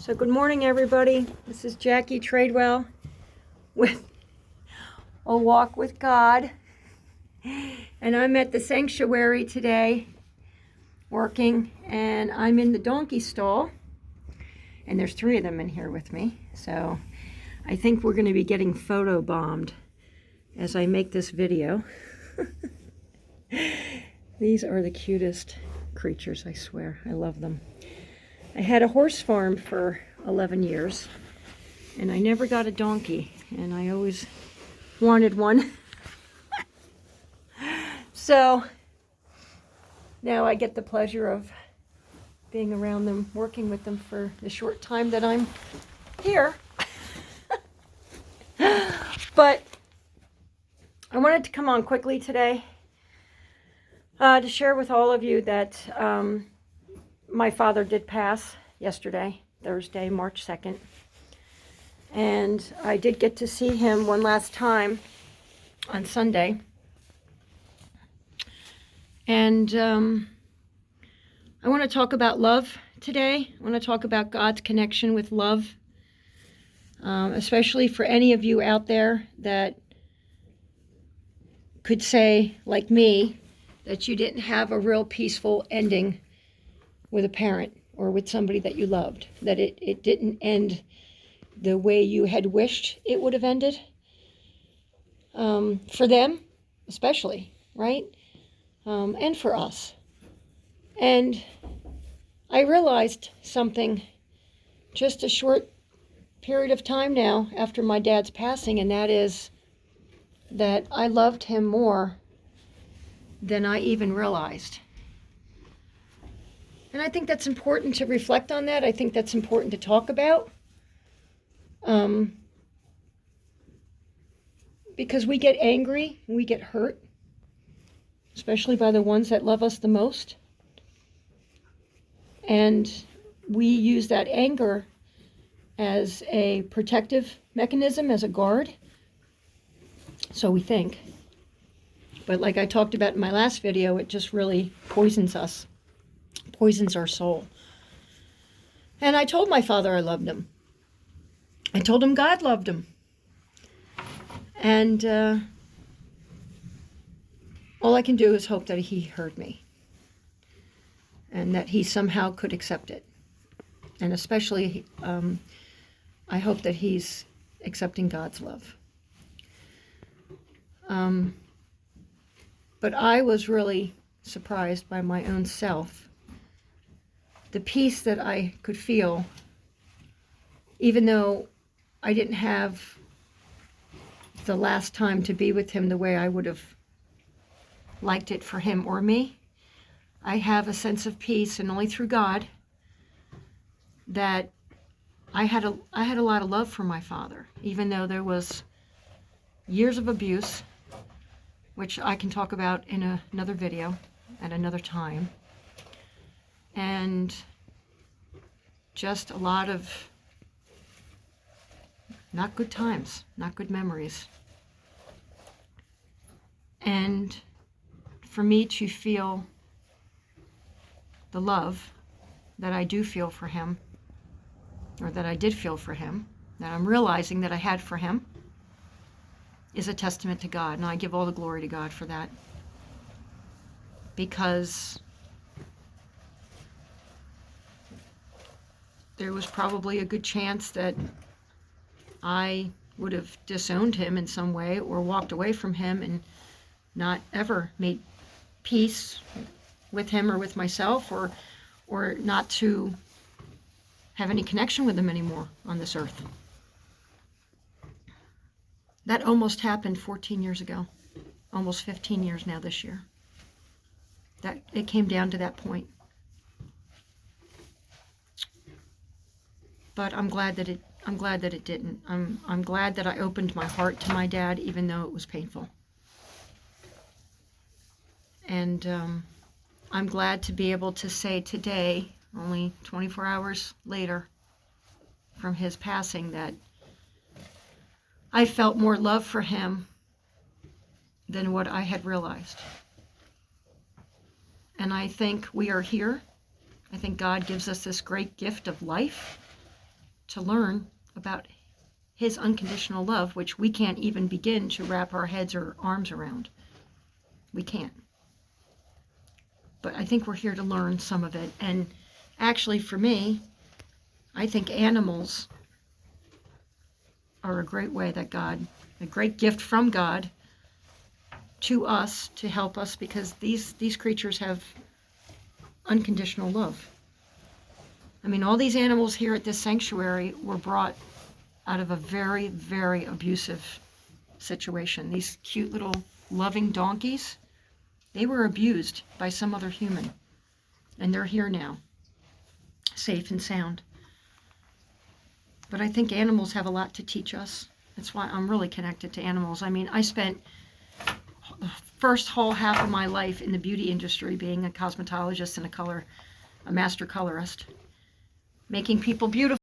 So good morning, everybody. This is Jackie Tradewell with A Walk with God. And I'm at the sanctuary today working, and I'm in the donkey stall. And there's 3 of them in here with me. So I think we're going to be getting photo bombed as I make this video. These are the cutest creatures, I swear. I love them. I had a horse farm for 11 years, and I never got a donkey, and I always wanted one. So now I get the pleasure of being around them, working with them for the short time that I'm here. But I wanted to come on quickly today to share with all of you that my father did pass yesterday, Thursday, March 2nd. And I did get to see him one last time on Sunday. And I want to talk about love today. I want to talk about God's connection with love, especially for any of you out there that could say, like me, that you didn't have a real peaceful ending with a parent or with somebody that you loved, that it didn't end the way you had wished it would have ended, for them especially, right? And for us. And I realized something just a short period of time now after my dad's passing, and that is that I loved him more than I even realized. And I think that's important to reflect on that. I think that's important to talk about. Because we get angry, we get hurt, especially by the ones that love us the most. And we use that anger as a protective mechanism, as a guard. So we think. But like I talked about in my last video, it just really poisons us. Poisons our soul. And I told my father I loved him. I told him God loved him. And all I can do is hope that he heard me. And that he somehow could accept it. And especially, I hope that he's accepting God's love. But I was really surprised by my own self. The peace that I could feel, even though I didn't have the last time to be with him the way I would have liked it for him or me. I have a sense of peace, and only through God, that I had a lot of love for my father, even though there was years of abuse, which I can talk about in another video at another time. And just a lot of not good times, not good memories. And for me to feel the love that I do feel for him, or that I did feel for him, that I'm realizing that I had for him, is a testament to God. And I give all the glory to God for that. Because there was probably a good chance that I would have disowned him in some way, or walked away from him and not ever made peace with him or with myself, or not to have any connection with him anymore on this earth. That almost happened 14 years ago, almost 15 years now this year. That it came down to that point. But I'm glad that it didn't. I'm glad that I opened my heart to my dad, even though it was painful. And I'm glad to be able to say today, only 24 hours later from his passing, that I felt more love for him than what I had realized. And I think we are here. I think God gives us this great gift of life. to learn about his unconditional love, which we can't even begin to wrap our heads or arms around. We can't. But I think we're here to learn some of it. And actually, for me, I think animals are a great way that God, a great gift from God to us to help us, because these creatures have unconditional love. I mean, all these animals here at this sanctuary were brought out of a very, very abusive situation. These cute little loving donkeys, they were abused by some other human, and they're here now, safe and sound. But I think animals have a lot to teach us. That's why I'm really connected to animals. I mean, I spent the first whole half of my life in the beauty industry being a cosmetologist and a master colorist, making people beautiful.